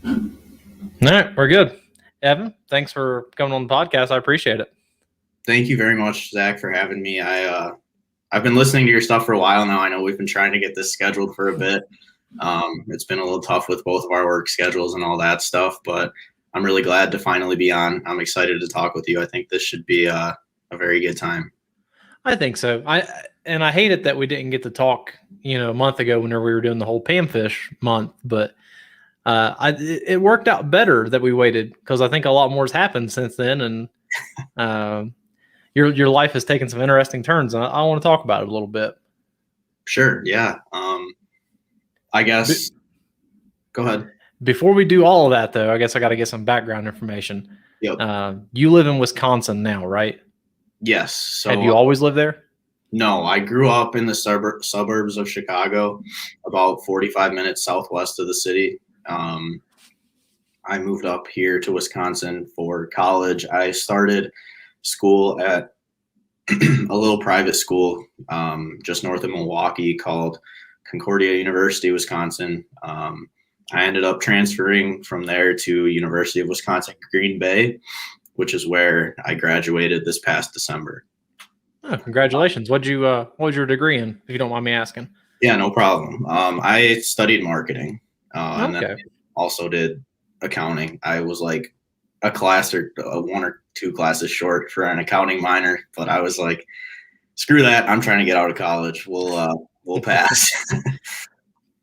All right, we're good. Evan, thanks for coming on the podcast. I appreciate it. Thank you very much, Zach, for having me. I've been listening to your stuff for a while now. I know we've been trying to get this scheduled for a bit. It's been a little tough with both of our work schedules and all that stuff, but I'm really glad to finally be on. I'm excited to talk with you. I think this should be a very good time. I think so. I hate it that we didn't get to talk, a month ago whenever we were doing the whole Panfish month, but it worked out better that we waited because I think a lot more has happened since then, and your life has taken some interesting turns, and I want to talk about it a little bit. Sure. Yeah. I guess. Go ahead. Before we do all of that, though, I guess I got to get some background information. Yep. You live in Wisconsin now, right? Yes. So have you always lived there? No, I grew up in the suburbs of Chicago, about 45 minutes southwest of the city. I moved up here to Wisconsin for college. I started school at a little private school just north of Milwaukee called Concordia University, Wisconsin. I ended up transferring from there to University of Wisconsin Green Bay, which is where I graduated this past December. Oh, congratulations. What was your degree in, if you don't mind me asking? Yeah, no problem. I studied marketing and then I also did accounting. I was like a class or one or two classes short for an accounting minor, but I was like, screw that. I'm trying to get out of college. We'll pass.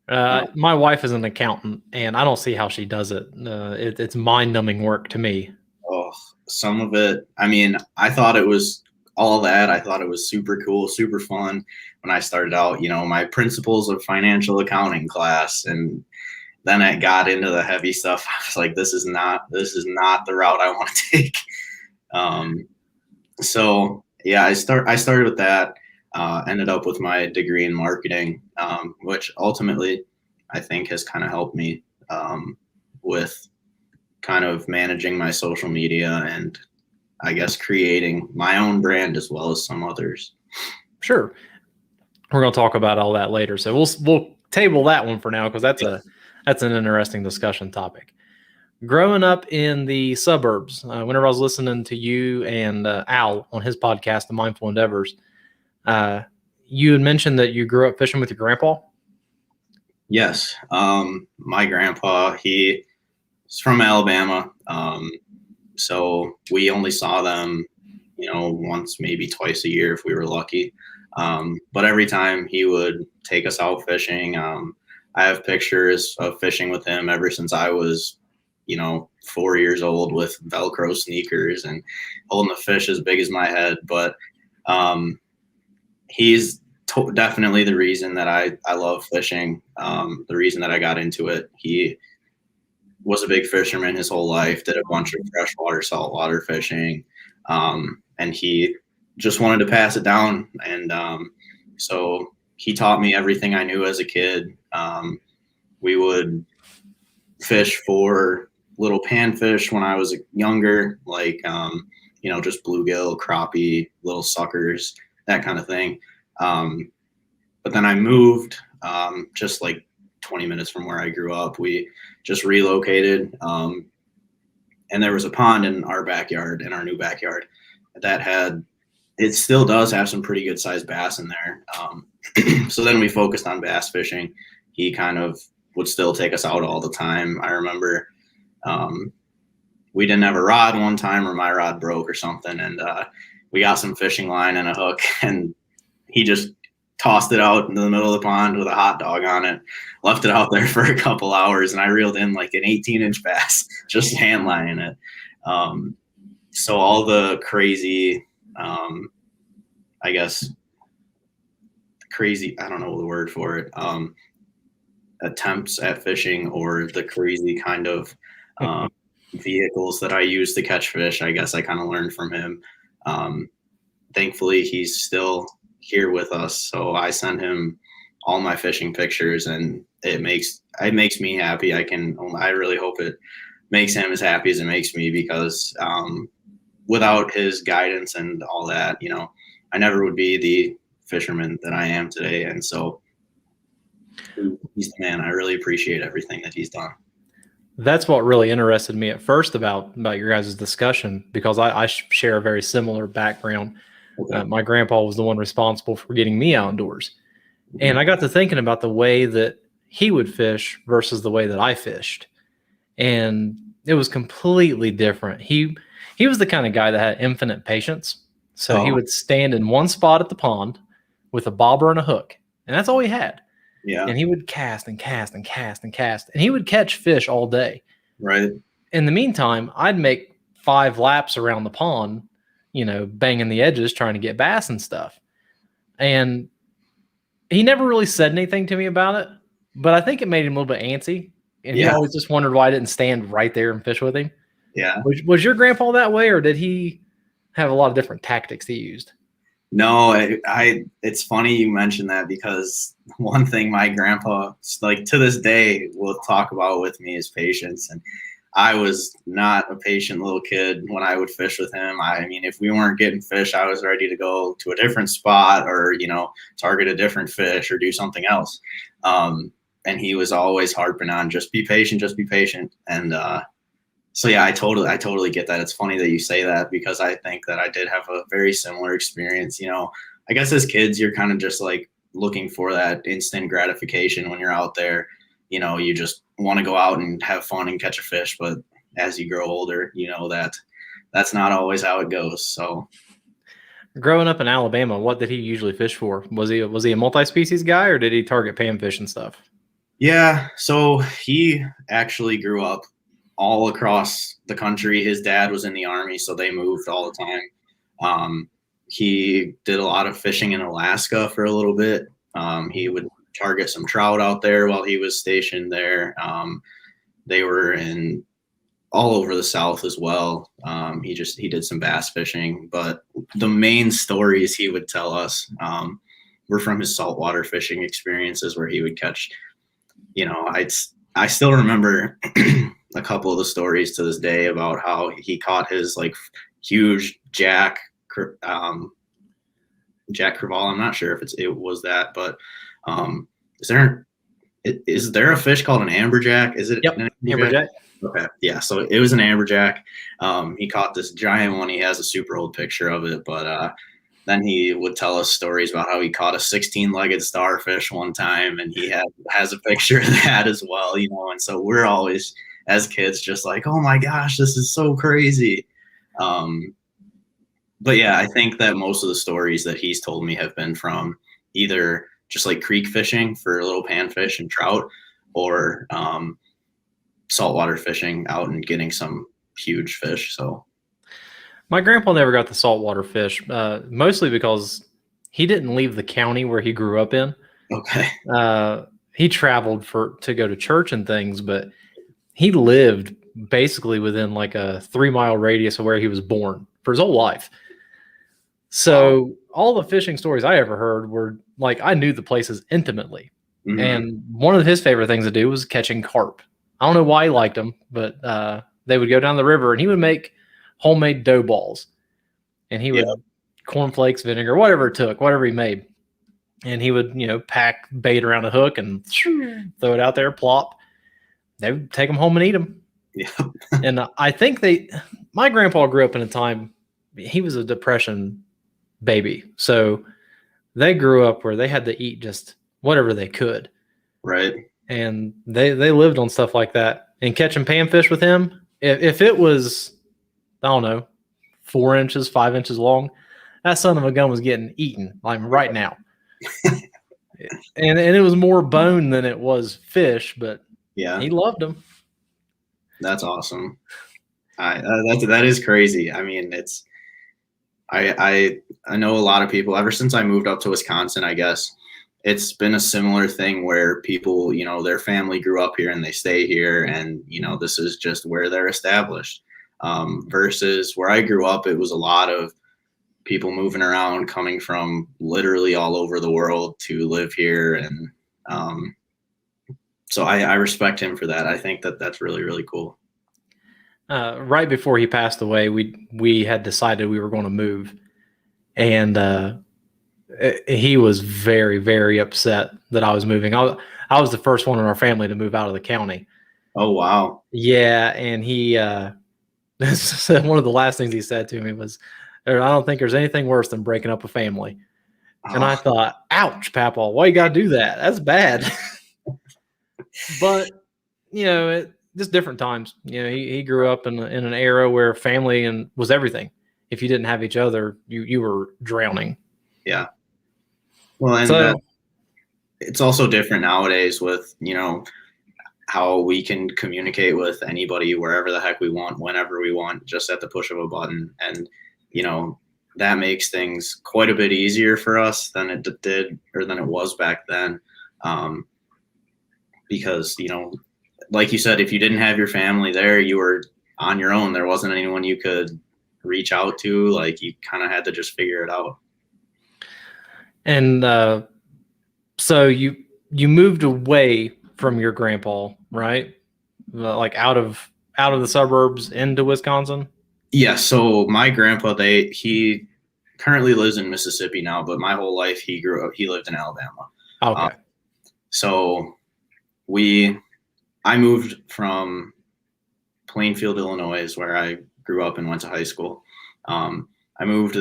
My wife is an accountant, and I don't see how she does it. It's mind-numbing work to me. Oh, some of it. I mean, I thought it was all that. I thought it was super cool, super fun when I started out. My principles of financial accounting class, and then I got into the heavy stuff. I was like, this is not the route I want to take. So yeah, I started with that. Ended up with my degree in marketing, which ultimately I think has kind of helped me with kind of managing my social media and I guess creating my own brand as well as some others. Sure. We're going to talk about all that later. So we'll table that one for now because that's an interesting discussion topic. Growing up in the suburbs, whenever I was listening to you and Al on his podcast, The Mindful Endeavors, you had mentioned that you grew up fishing with your grandpa. Yes. My grandpa, he's from Alabama. So we only saw them, once, maybe twice a year if we were lucky. But every time he would take us out fishing. I have pictures of fishing with him ever since I was, 4 years old with Velcro sneakers and holding a fish as big as my head. But he's definitely the reason that I love fishing, the reason that I got into it. He was a big fisherman his whole life, did a bunch of freshwater, saltwater fishing, and he just wanted to pass it down. And so he taught me everything I knew as a kid. We would fish for little panfish when I was younger, like, just bluegill, crappie, little suckers, that kind of thing. But then I moved just like 20 minutes from where I grew up. We just relocated, and there was a pond in our backyard, in our new backyard, it still does have some pretty good sized bass in there. So then we focused on bass fishing. He kind of would still take us out all the time. I remember we didn't have a rod one time, or my rod broke or something, and we got some fishing line and a hook, and he just tossed it out into the middle of the pond with a hot dog on it, left it out there for a couple hours, and I reeled in like an 18-inch bass, just hand lining it. So all the crazy, I guess, I don't know the word for it, attempts at fishing, or the crazy kind of vehicles that I use to catch fish, I guess I kind of learned from him. Thankfully, he's still here with us, so I send him all my fishing pictures, and it makes me happy. I really hope it makes him as happy as it makes me, because without his guidance and all that, I never would be the fisherman that I am today. And so he's the man. I really appreciate everything that he's done. That's what really interested me at first about your guys' discussion, because I share a very similar background. Okay. My grandpa was the one responsible for getting me outdoors. And I got to thinking about the way that he would fish versus the way that I fished. And it was completely different. He was the kind of guy that had infinite patience. So he Oh, would stand in one spot at the pond with a bobber and a hook. And that's all he had. yeah, And he would cast and cast and cast and cast. And he would catch fish all day. right. In the meantime, I'd make 5 laps around the pond, banging the edges, trying to get bass and stuff. And he never really said anything to me about it, but I think it made him a little bit antsy. And he Yeah, always just wondered why I didn't stand right there and fish with him. yeah. Was your grandpa that way, or did he have a lot of different tactics he used? No, it's funny you mentioned that, because one thing my grandpa, like to this day, will talk about with me is patience. And I was not a patient little kid when I would fish with him. I mean, if we weren't getting fish, I was ready to go to a different spot, or, target a different fish or do something else. And he was always harping on, just be patient, just be patient. And, so yeah, I totally get that. It's funny that you say that, because I think that I did have a very similar experience. I guess as kids, you're kind of just like looking for that instant gratification when you're out there. You just want to go out and have fun and catch a fish. But as you grow older, that's not always how it goes. So Growing up in Alabama, what did he usually fish for? Was he a multi-species guy, or did he target panfish and stuff? yeah, so he actually grew up all across the country. His dad was in the Army, so they moved all the time. He did a lot of fishing in Alaska for a little bit. He would target some trout out there while he was stationed there. They were in all over the South as well. He did some bass fishing, but the main stories he would tell us were from his saltwater fishing experiences, where he would catch, I still remember a couple of the stories to this day about how he caught his like huge Jack Crevalle. I'm not sure if it was that, but is there a fish called an amberjack? Is it? Yep, An amberjack. Okay, yeah. So it was an amberjack. He caught this giant one. He has a super old picture of it, but then he would tell us stories about how he caught a 16-legged starfish one time, and he has a picture of that as well. And so we're always, as kids, just like, oh my gosh, this is so crazy. But yeah, I think that most of the stories that he's told me have been from either just like creek fishing for little panfish and trout, or saltwater fishing out and getting some huge fish. So My grandpa never got the saltwater fish, mostly because he didn't leave the county where he grew up in. okay, He traveled to go to church and things, but he lived basically within like a 3-mile radius of where he was born for his whole life. So all the fishing stories I ever heard were like, I knew the places intimately. mm-hmm. And one of his favorite things to do was catching carp. I don't know why he liked them, but they would go down the river and he would make homemade dough balls. And he would cornflakes, vinegar, whatever it took, whatever he made. And he would, pack bait around a hook and throw it out there, plop. They would take them home and eat them. Yeah. And I think my grandpa grew up in a time, he was a Depression baby. So they grew up where they had to eat just whatever they could. Right. And they lived on stuff like that. And catching panfish with him, if it was, I don't know, 4 inches, 5 inches long, that son of a gun was getting eaten like right now. and it was more bone than it was fish, but yeah, he loved them. That's awesome. That is crazy. I mean, I know a lot of people, ever since I moved up to Wisconsin, I guess it's been a similar thing where people, their family grew up here and they stay here, and this is just where they're established. Versus where I grew up, it was a lot of people moving around, coming from literally all over the world to live here. And so I respect him for that. I think that that's really, really cool. Right before he passed away, we had decided we were going to move, and he was very, very upset that I was moving. I was the first one in our family to move out of the county, Oh, wow. Yeah, and he one of the last things he said to me was, I don't think there's anything worse than breaking up a family. And I Oh, thought, ouch, Papa, why you gotta do that? That's bad. But just different times. He grew up in an era where family and was everything. If you didn't have each other, you were drowning. yeah. Well, and that So it's also different nowadays with, how we can communicate with anybody wherever the heck we want, whenever we want, just at the push of a button. And, that makes things quite a bit easier for us than it did or than it was back then. Because, like you said, if you didn't have your family there, you were on your own. There wasn't anyone you could reach out to. Like, you kind of had to just figure it out. And so you moved away from your grandpa, right? Like out of the suburbs into Wisconsin. Yeah. So my grandpa, he currently lives in Mississippi now, but my whole life he lived in Alabama. Okay. So I moved from Plainfield, Illinois, is where I grew up and went to high school. I moved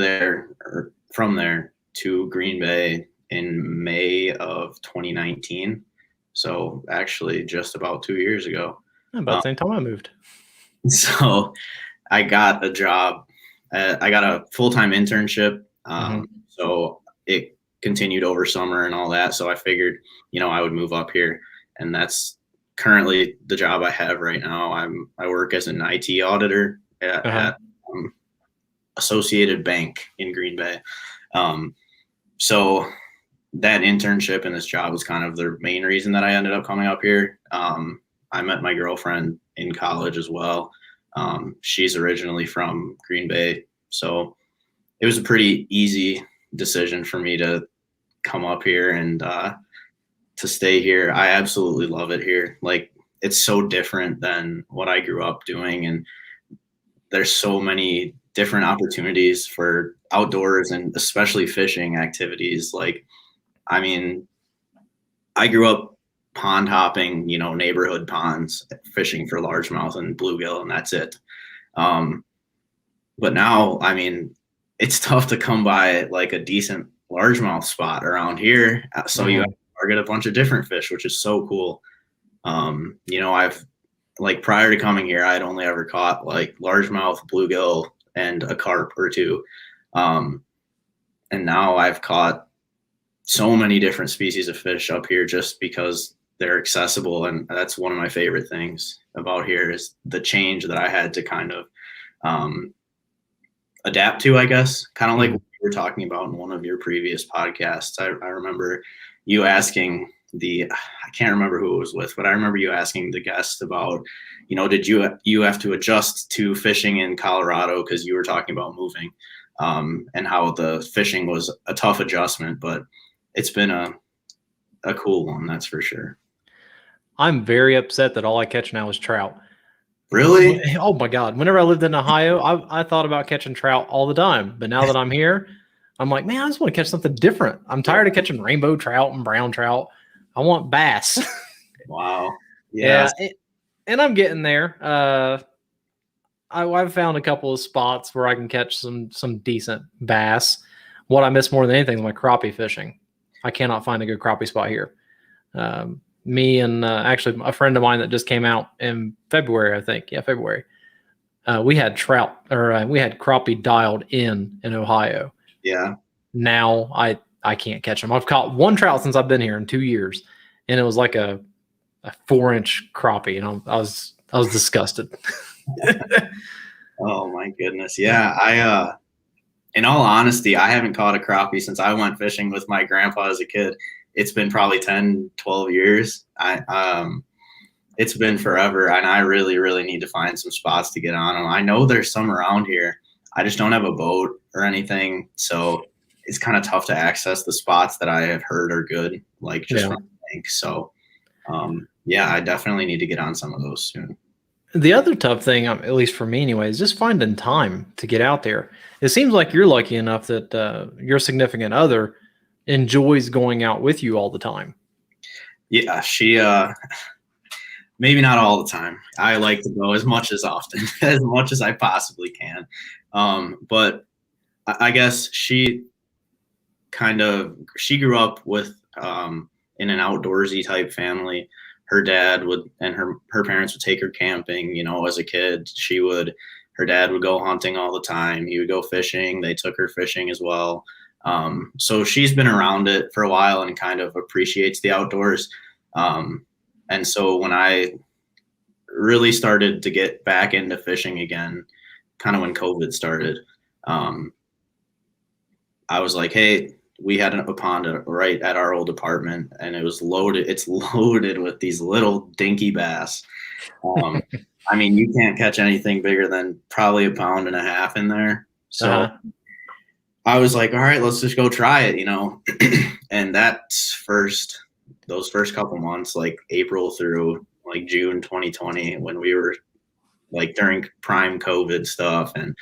from there to Green Bay in May of 2019. So actually just about 2 years ago. About the same time I moved. So I got a job. I got a full-time internship. So it continued over summer and all that. So I figured, I would move up here, and that's currently the job I have right now. I work as an IT auditor at Associated Bank in Green Bay. So that internship and this job was kind of the main reason that I ended up coming up here. I met my girlfriend in college as well. She's originally from Green Bay, so it was a pretty easy decision for me to come up here and to stay here. I absolutely love it here. Like, it's so different than what I grew up doing, and there's so many different opportunities for outdoors and especially fishing activities. Like, I mean, I grew up pond hopping, neighborhood ponds, fishing for largemouth and bluegill, and that's it. But now, I mean, it's tough to come by like a decent largemouth spot around here. So you have to target a bunch of different fish, which is so cool. I've prior to coming here, I'd only ever caught like largemouth, bluegill, and a carp or two. And now I've caught so many different species of fish up here just because they're accessible. And that's one of my favorite things about here is the change that I had to kind of adapt to, I guess, kind of like what you were talking about in one of your previous podcasts. I remember you asking I can't remember who it was with, but I remember you asking the guest about, did you have to adjust to fishing in Colorado because you were talking about moving, and how the fishing was a tough adjustment, but it's been a cool one, that's for sure. I'm very upset that all I catch now is trout. Really? Oh my God. Whenever I lived in Ohio, I thought about catching trout all the time. But now that I'm here, I'm like, man, I just want to catch something different. I'm tired of catching rainbow trout and brown trout. I want bass. Wow. Yeah. And I'm getting there. I've found a couple of spots where I can catch some decent bass. What I miss more than anything is my crappie fishing. I cannot find a good crappie spot here. Me and actually a friend of mine that just came out in February, I think. Yeah, February. We had we had crappie dialed in Ohio. Yeah. Now I can't catch them. I've caught one trout since I've been here in 2 years, and it was like a 4-inch crappie, and I was disgusted. Oh my goodness. Yeah. In all honesty, I haven't caught a crappie since I went fishing with my grandpa as a kid. It's been probably 10, 12 years. It's been forever, and I really, really need to find some spots to get on them. I know there's some around here. I just don't have a boat or anything, so it's kind of tough to access the spots that I have heard are good, like just from the bank. So, I definitely need to get on some of those soon. The other tough thing, at least for me anyway, is just finding time to get out there. It seems like you're lucky enough that your significant other enjoys going out with you all the time. Yeah, maybe not all the time. I like to go as much as often, as much as I possibly can. But I guess she grew up with in an outdoorsy type family. Her dad would and her parents would take her camping. As a kid, her dad would go hunting all the time. He would go fishing. They took her fishing as well. So she's been around it for a while and kind of appreciates the outdoors. And so when I really started to get back into fishing again, kind of when COVID started, I was like, hey, we had a pond right at our old apartment, and it was loaded. It's loaded with these little dinky bass. I mean, you can't catch anything bigger than probably 1.5 pounds in there. So I was like, all right, let's just go try it, and those first couple months, like April through like June 2020, when we were like during prime COVID stuff and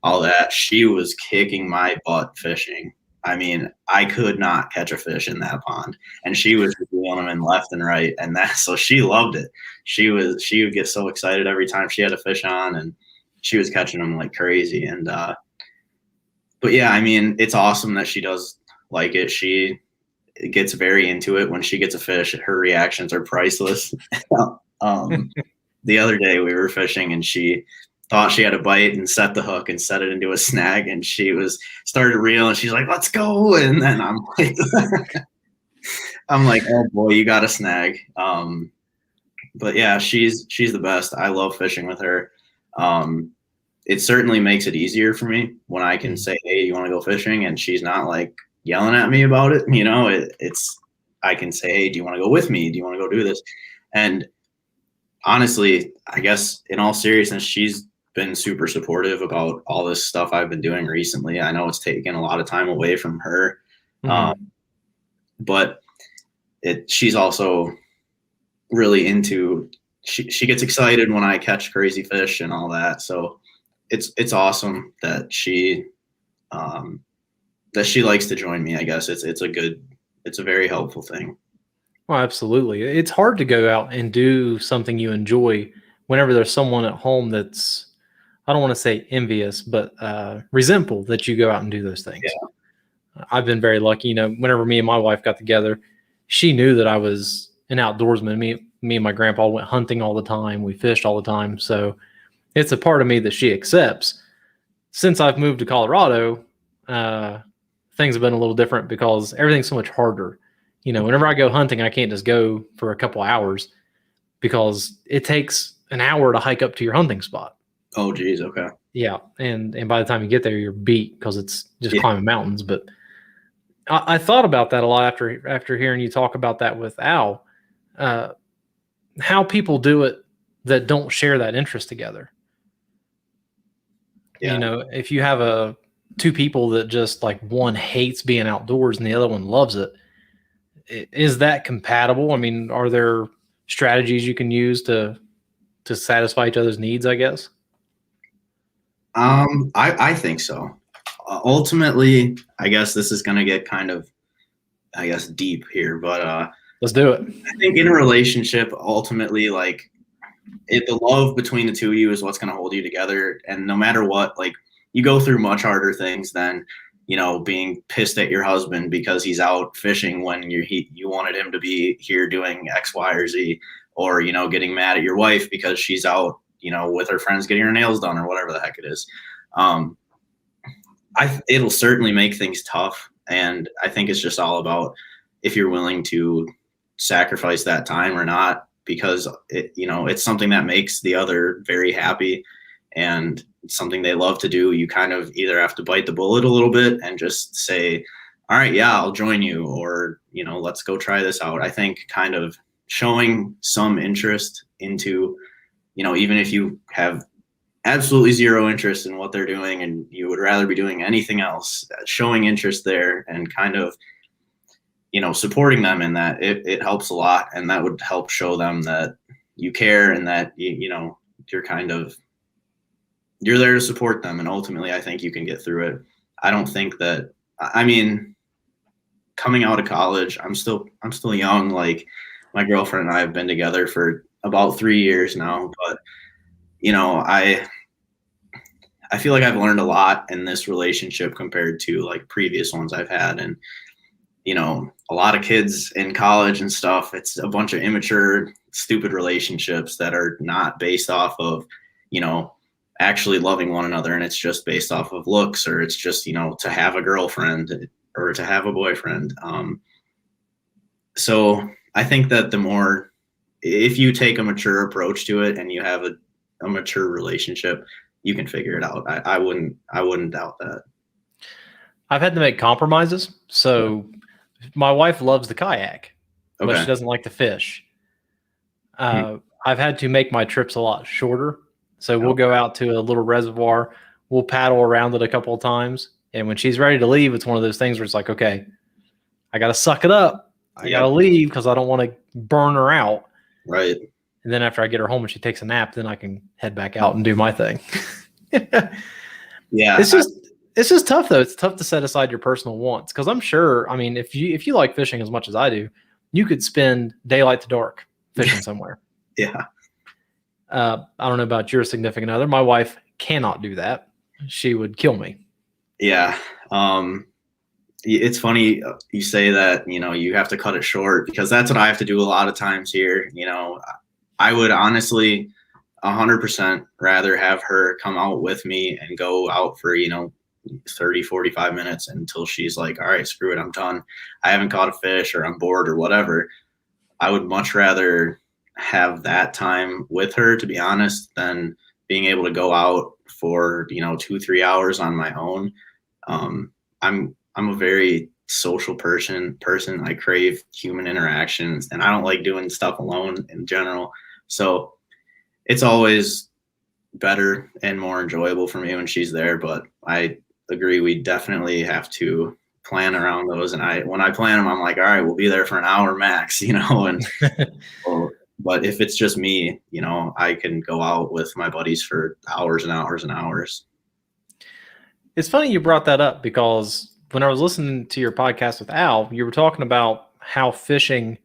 all that, she was kicking my butt fishing. I mean, I could not catch a fish in that pond, and she was reeling them in left and right, and so she loved it. She would get so excited every time she had a fish on, and she was catching them like crazy. And but yeah, I mean, it's awesome that she does like it. She gets very into it when she gets a fish. Her reactions are priceless. The other day we were fishing, and she thought she had a bite and set the hook and set it into a snag, and she started reeling. She's like, let's go. And then I'm like, oh boy, you got a snag. But yeah, she's the best. I love fishing with her. It certainly makes it easier for me when I can say, hey, you want to go fishing? And she's not like yelling at me about it. I can say, hey, do you want to go with me? Do you want to go do this? And honestly, I guess in all seriousness, she's been super supportive about all this stuff I've been doing recently. I know it's taken a lot of time away from her, but she's also really into. She gets excited when I catch crazy fish and all that. So it's awesome that she likes to join me. I guess it's a very helpful thing. Well, absolutely. It's hard to go out and do something you enjoy whenever there's someone at home that's, I don't want to say envious, but resentful that you go out and do those things. Yeah. I've been very lucky. Whenever me and my wife got together, she knew that I was an outdoorsman. Me and my grandpa went hunting all the time. We fished all the time. So it's a part of me that she accepts. Since I've moved to Colorado, things have been a little different because everything's so much harder. Whenever I go hunting, I can't just go for a couple hours because it takes an hour to hike up to your hunting spot. Oh, geez. Okay. Yeah. And by the time you get there, you're beat because it's just climbing mountains. But I thought about that a lot after hearing you talk about that with Al, how people do it that don't share that interest together. Yeah. If you have two people that just like one hates being outdoors and the other one loves it, is that compatible? I mean, are there strategies you can use to satisfy each other's needs, I guess? I think so. Ultimately, I guess this is going to get kind of, deep here, but let's do it. I think in a relationship, ultimately, like the love between the two of you is what's going to hold you together. And no matter what, like you go through much harder things than being pissed at your husband because he's out fishing when you wanted him to be here doing X, Y, or Z, or, getting mad at your wife because she's out, with her friends getting her nails done or whatever the heck it is. It'll certainly make things tough. And I think it's just all about if you're willing to sacrifice that time or not, because it's something that makes the other very happy and it's something they love to do. You kind of either have to bite the bullet a little bit and just say, all right, yeah, I'll join you, or, let's go try this out. I think kind of showing some interest into, even if you have absolutely zero interest in what they're doing and you would rather be doing anything else, showing interest there and kind of, supporting them in that, it helps a lot. And that would help show them that you care and that, you're kind of, you're there to support them. And ultimately, I think you can get through it. I don't think that, I mean, coming out of college, I'm still young. Like my girlfriend and I have been together for about 3 years now, but you know, I feel like I've learned a lot in this relationship compared to like previous ones I've had. And, you know, a lot of kids in college and stuff, it's a bunch of immature, stupid relationships that are not based off of, you know, actually loving one another. And it's just based off of looks, or it's just, you know, to have a girlfriend or to have a boyfriend. So I think that the more, if you take a mature approach to it and you have a mature relationship, you can figure it out. I wouldn't doubt that. I've had to make compromises. So my wife loves the kayak, but she Okay. doesn't like to fish. I've had to make my trips a lot shorter. So we'll go out to a little reservoir, we'll paddle around it a couple of times. And when she's ready to leave, it's one of those things where it's like, okay, I got to suck it up. I got to leave because I don't want to burn her out. Right. And then after I get her home and she takes a nap, then I can head back out and do my thing. Yeah. It's just tough though. It's tough to set aside your personal wants, because I'm sure, I mean, if you like fishing as much as I do, you could spend daylight to dark fishing somewhere. Yeah. I don't know about your significant other. My wife cannot do that. She would kill me. Yeah. It's funny you say that, you know, you have to cut it short, because that's what I have to do a lot of times here. You know, I would honestly 100% rather have her come out with me and go out for, you know, 30, 45 minutes until she's like, all right, screw it, I'm done. I haven't caught a fish, or I'm bored, or whatever. I would much rather have that time with her, to be honest, than being able to go out for, you know, 2-3 hours on my own. I'm a very social person. I crave human interactions, and I don't like doing stuff alone in general. So it's always better and more enjoyable for me when she's there. But I agree, we definitely have to plan around those. And when I plan them, I'm like, all right, we'll be there for an hour max, you know. And but if it's just me, you know, I can go out with my buddies for hours and hours and hours. It's funny you brought that up, because when I was listening to your podcast with Al, you were talking about how fishing,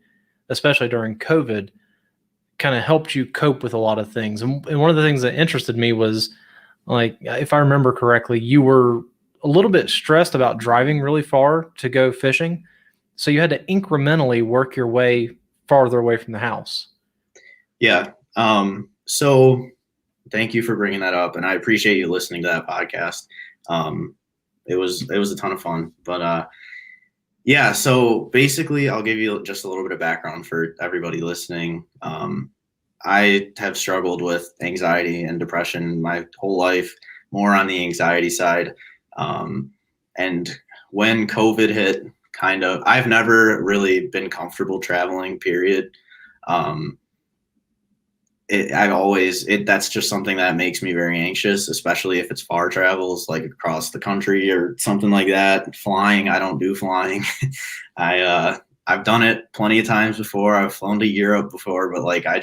especially during COVID, kind of helped you cope with a lot of things. And one of the things that interested me was, like, if I remember correctly, you were a little bit stressed about driving really far to go fishing. So you had to incrementally work your way farther away from the house. Yeah. So thank you for bringing that up, and I appreciate you listening to that podcast. It was a ton of fun. But yeah, so basically I'll give you just a little bit of background for everybody listening. I have struggled with anxiety and depression my whole life, more on the anxiety side. And when COVID hit, I've never really been comfortable traveling, period. That's just something that makes me very anxious, especially if it's far travels, like across the country or something like that. Flying, I don't do flying. I've done it plenty of times before. I've flown to Europe before, but like, I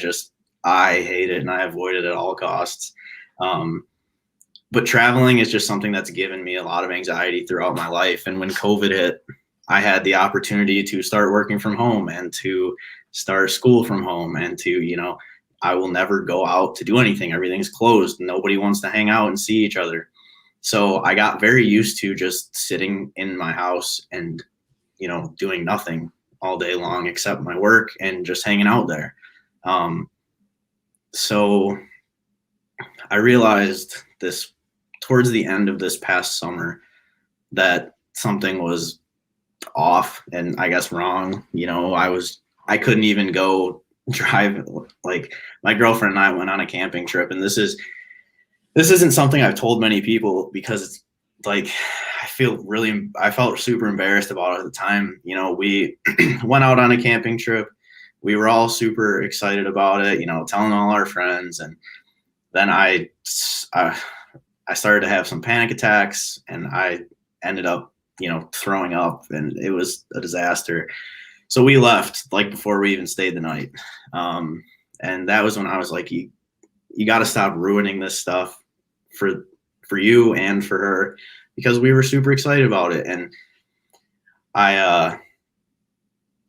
hate it, and I avoid it at all costs. But traveling is just something that's given me a lot of anxiety throughout my life. And when COVID hit, I had the opportunity to start working from home and to start school from home, and to, you know, I will never go out to do anything. Everything's closed. Nobody wants to hang out and see each other. So I got very used to just sitting in my house and, you know, doing nothing all day long except my work and just hanging out there. So I realized this towards the end of this past summer, that something was off and I guess wrong. You know, I couldn't even go drive. Like, my girlfriend and I went on a camping trip, and this isn't something I've told many people, because it's like, I felt super embarrassed about it at the time. You know, we went out on a camping trip. We were all super excited about it, you know, telling all our friends. And then I started to have some panic attacks, and I ended up, you know, throwing up, and it was a disaster. So we left like before we even stayed the night. And that was when I was like, you got to stop ruining this stuff for you and for her, because we were super excited about it. And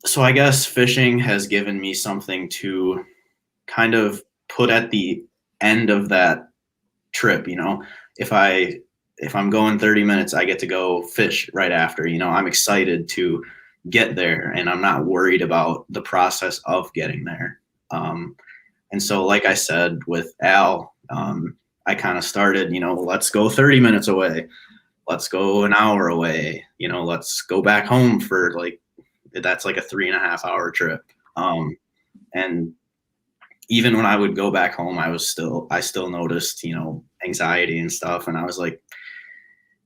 so I guess fishing has given me something to kind of put at the end of that trip. If I'm going 30 minutes, I get to go fish right after. I'm excited to get there, and I'm not worried about the process of getting there. And so, like I said, with Al, I kind of started, let's go 30 minutes away. Let's go an hour away. Let's go back home for that's like a 3.5 hour trip. And even when I would go back home, I still noticed, anxiety and stuff. And I was like,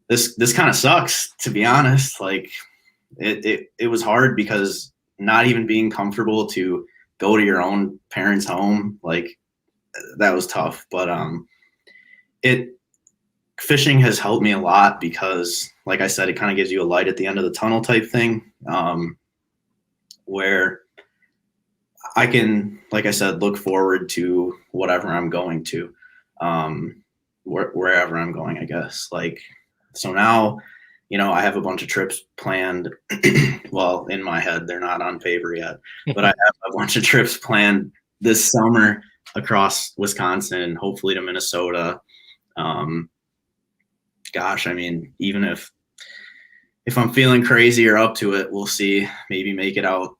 this kind of sucks, to be honest. Like it was hard because not even being comfortable to go to your own parents' home, like that was tough. But fishing has helped me a lot because, like I said, it kind of gives you a light at the end of the tunnel type thing, where I can, like I said, look forward to whatever I'm going to, wherever I'm going, I guess. So now, I have a bunch of trips planned. Well, in my head, they're not on paper yet, but I have a bunch of trips planned this summer across Wisconsin, hopefully to Minnesota. Gosh, I mean, even if I'm feeling crazy or up to it, we'll see. Maybe make it out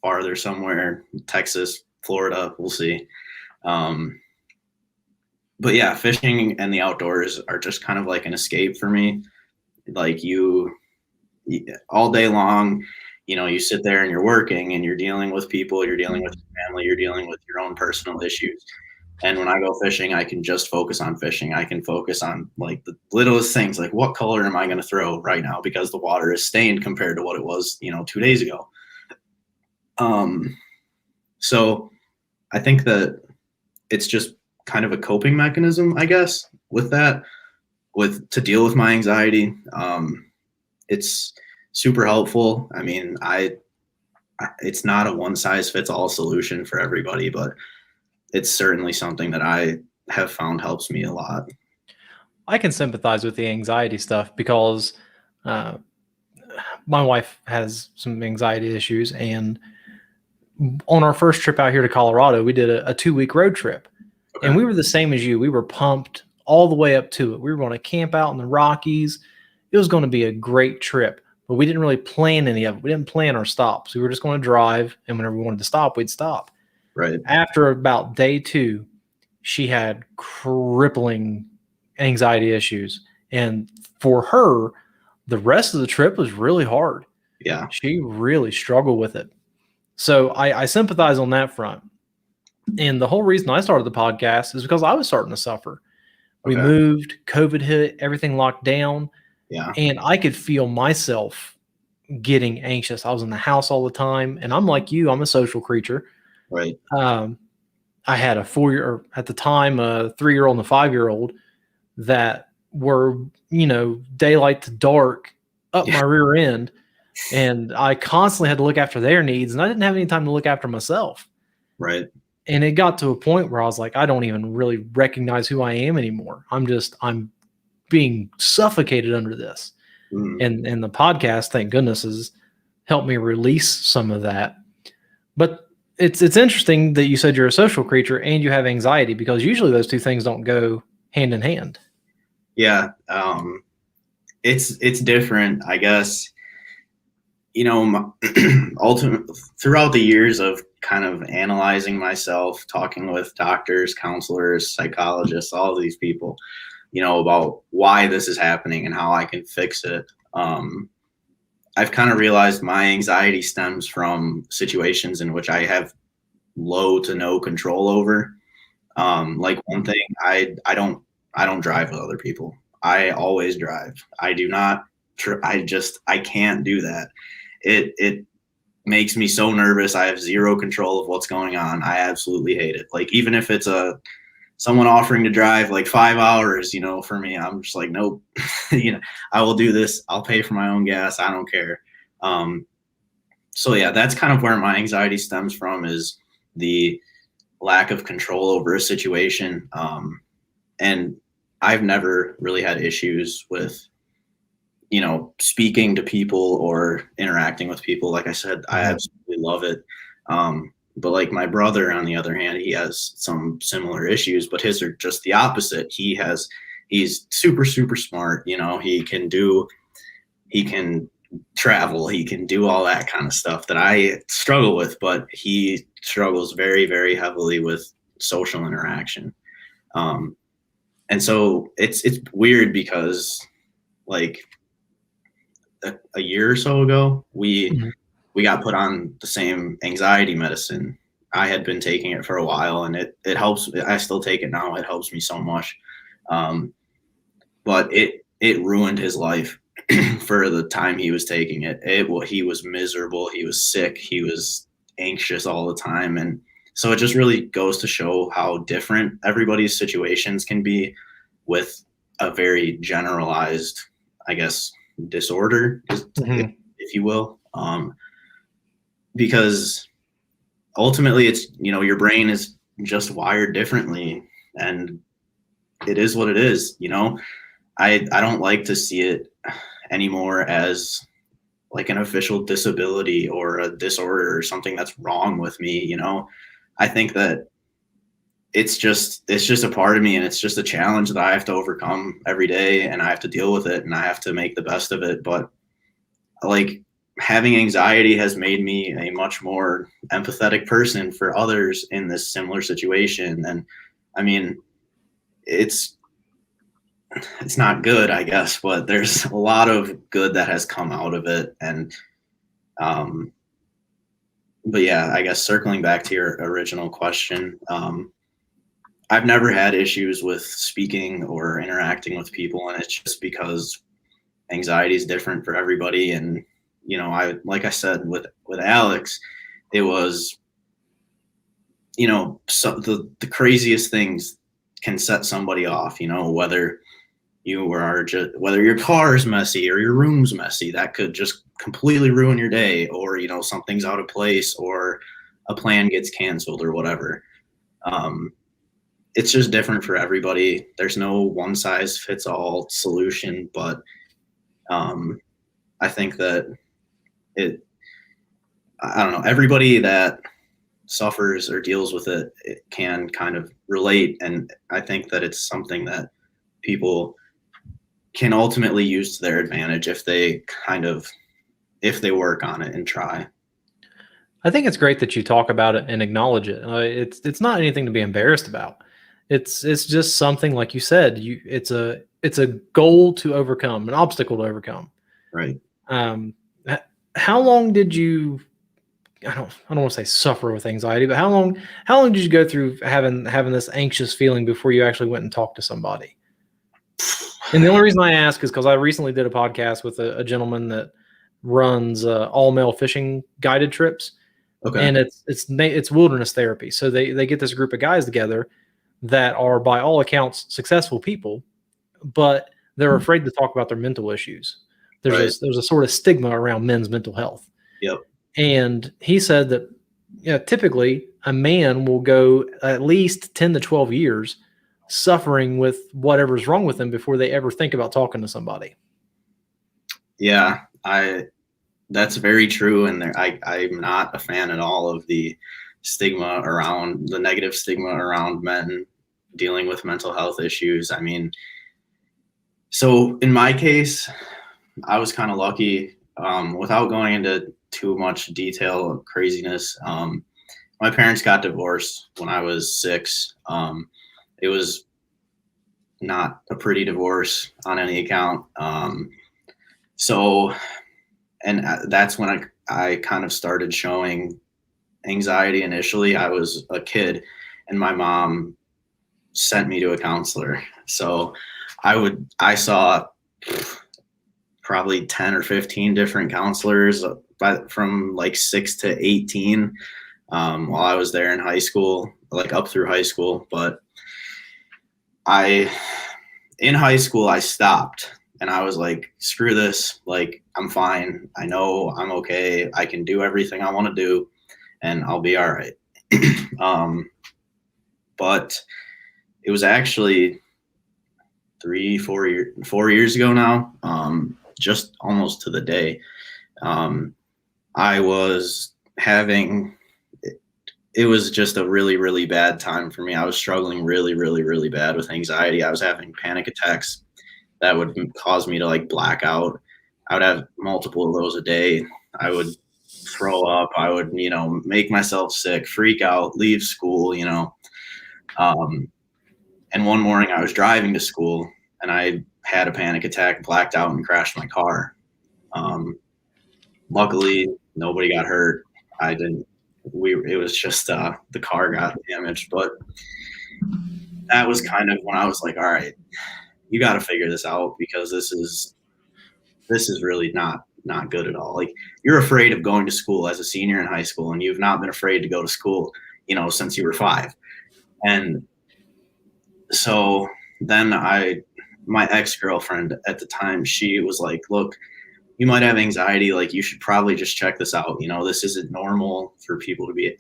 farther somewhere, Texas, Florida, we'll see. But yeah, fishing and the outdoors are just kind of like an escape for me. Like you all day long, you sit there and you're working and you're dealing with people, you're dealing with your family, you're dealing with your own personal issues. And when I go fishing, I can just focus on fishing. I can focus on like the littlest things, like what color am I going to throw right now because the water is stained compared to what it was, 2 days ago. So I think that it's just kind of a coping mechanism, I guess, with that, to deal with my anxiety. It's super helpful. I mean, it's not a one size fits all solution for everybody, but it's certainly something that I have found helps me a lot. I can sympathize with the anxiety stuff because my wife has some anxiety issues, and on our first trip out here to Colorado, we did a 2-week road trip. Okay. And we were the same as you. We were pumped all the way up to it. We were going to camp out in the Rockies. It was going to be a great trip, but we didn't really plan any of it. We didn't plan our stops. We were just going to drive, and whenever we wanted to stop, we'd stop. Right. After about day 2, she had crippling anxiety issues. And for her, the rest of the trip was really hard. Yeah. She really struggled with it. So I sympathize on that front. And the whole reason I started the podcast is because I was starting to suffer. We moved, COVID hit, everything locked down. Yeah. And I could feel myself getting anxious. I was in the house all the time. And I'm like you, I'm a social creature. Right. I had a 4-year, at the time, a 3-year-old and a 5-year-old that were, daylight to dark up my rear end. And I constantly had to look after their needs, and I didn't have any time to look after myself. Right. And it got to a point where I was like, I don't even really recognize who I am anymore. I'm being suffocated under this. And the podcast, thank goodness, has helped me release some of that. But it's interesting that you said you're a social creature and you have anxiety, because usually those two things don't go hand in hand. Yeah. It's different, I guess. Ultimately, throughout the years of kind of analyzing myself, talking with doctors, counselors, psychologists, all of these people, about why this is happening and how I can fix it. I've kind of realized my anxiety stems from situations in which I have low to no control over. Like one thing, I don't drive with other people. I always drive. I do not. I can't do that. It makes me so nervous. I have zero control of what's going on. I absolutely hate it. Like, even if it's someone offering to drive like 5 hours, for me, I'm just like, nope, I will do this. I'll pay for my own gas. I don't care. So yeah, that's kind of where my anxiety stems from, is the lack of control over a situation. And I've never really had issues with, speaking to people or interacting with people. Like I said, I absolutely love it. But like my brother, on the other hand, he has some similar issues, but his are just the opposite. He's super, super smart. You know, he can travel, he can do all that kind of stuff that I struggle with, but he struggles very, very heavily with social interaction. And so it's weird because like a year or so ago, we got put on the same anxiety medicine. I had been taking it for a while, and it helps. I still take it now. It helps me so much. But it ruined his life for the time he was taking it. He was miserable. He was sick. He was anxious all the time. And so it just really goes to show how different everybody's situations can be with a very generalized, I guess, disorder, if you will. Because ultimately it's, your brain is just wired differently, and it is what it is. I don't like to see it anymore as like an official disability or a disorder or something that's wrong with me. I think that it's just a part of me, and it's just a challenge that I have to overcome every day, and I have to deal with it, and I have to make the best of it. But like, having anxiety has made me a much more empathetic person for others in this similar situation. And I mean, it's not good, I guess, but there's a lot of good that has come out of it. And, but yeah, I guess circling back to your original question, I've never had issues with speaking or interacting with people, and it's just because anxiety is different for everybody. And, like I said, with Alex, it was, so the craziest things can set somebody off, whether whether your car is messy or your room's messy, that could just completely ruin your day, or, something's out of place, or a plan gets canceled or whatever. It's just different for everybody. There's no one size fits all solution, but I think that I don't know, everybody that suffers or deals with it can kind of relate. And I think that it's something that people can ultimately use to their advantage if they work on it and try. I think it's great that you talk about it and acknowledge it. It's not anything to be embarrassed about. It's just something, like you said, it's a goal to overcome, an obstacle to overcome. Right. How long did you, I don't want to say suffer with anxiety, but how long did you go through having this anxious feeling before you actually went and talked to somebody? And the only reason I ask is because I recently did a podcast with a gentleman that runs all male fishing guided trips. Okay. And it's wilderness therapy. So they get this group of guys together that are, by all accounts, successful people, but they're afraid to talk about their mental issues. There's a sort of stigma around men's mental health. Yep. And he said that typically a man will go at least 10 to 12 years suffering with whatever's wrong with them before they ever think about talking to somebody. Yeah, that's very true. And I'm not a fan at all of the negative stigma around men dealing with mental health issues. I mean, so in my case, I was kind of lucky, without going into too much detail of craziness. My parents got divorced when I was 6. It was not a pretty divorce on any account. So, and that's when I kind of started showing anxiety initially. I was a kid, and my mom sent me to a counselor. So I saw probably 10 or 15 different counselors from like 6 to 18 while I was there in high school, like up through high school. But in high school, I stopped, and I was like, screw this. Like, I'm fine. I know I'm okay. I can do everything I want to do, and I'll be all right. But it was actually 4 years ago now, just almost to the day. I was having it was just a really, really bad time for me. I was struggling really, really, really bad with anxiety. I was having panic attacks that would cause me to like black out. I would have multiple of those a day. I would throw up. I would, make myself sick, freak out, leave school, and one morning I was driving to school and I had a panic attack, blacked out, and crashed my car. Luckily, nobody got hurt. I didn't. It was just the car got damaged, but that was kind of when I was like, all right, you got to figure this out, because this is really not good at all. Like, you're afraid of going to school as a senior in high school, and you've not been afraid to go to school, since you were 5. And so then my ex-girlfriend at the time, she was like, look, you might have anxiety. Like, you should probably just check this out. This isn't normal for people to be,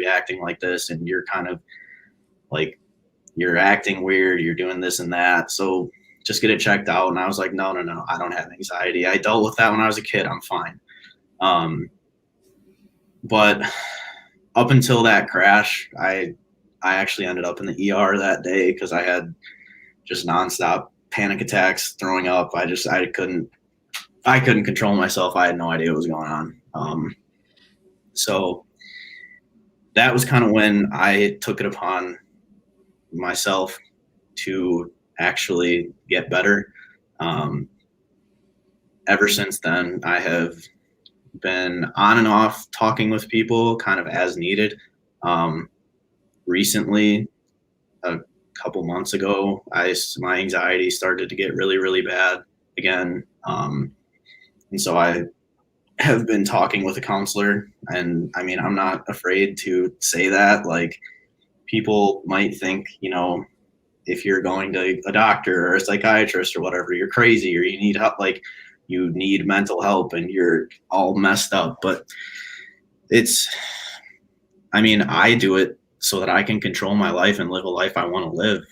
acting like this. And you're kind of like, you're acting weird. You're doing this and that. So just get it checked out. And I was like, no, I don't have anxiety. I dealt with that when I was a kid. I'm fine. But up until that crash, I actually ended up in the ER that day because I had just nonstop panic attacks, throwing up. I couldn't control myself. I had no idea what was going on. So that was kind of when I took it upon myself to actually get better. Ever since then, I have been on and off talking with people kind of as needed. Recently, a couple months ago, my anxiety started to get really, really bad again. And so I have been talking with a counselor, and I mean, I'm not afraid to say that. Like, people might think, if you're going to a doctor or a psychiatrist or whatever, you're crazy or you need help, like you need mental help and you're all messed up. But I do it so that I can control my life and live a life I want to live.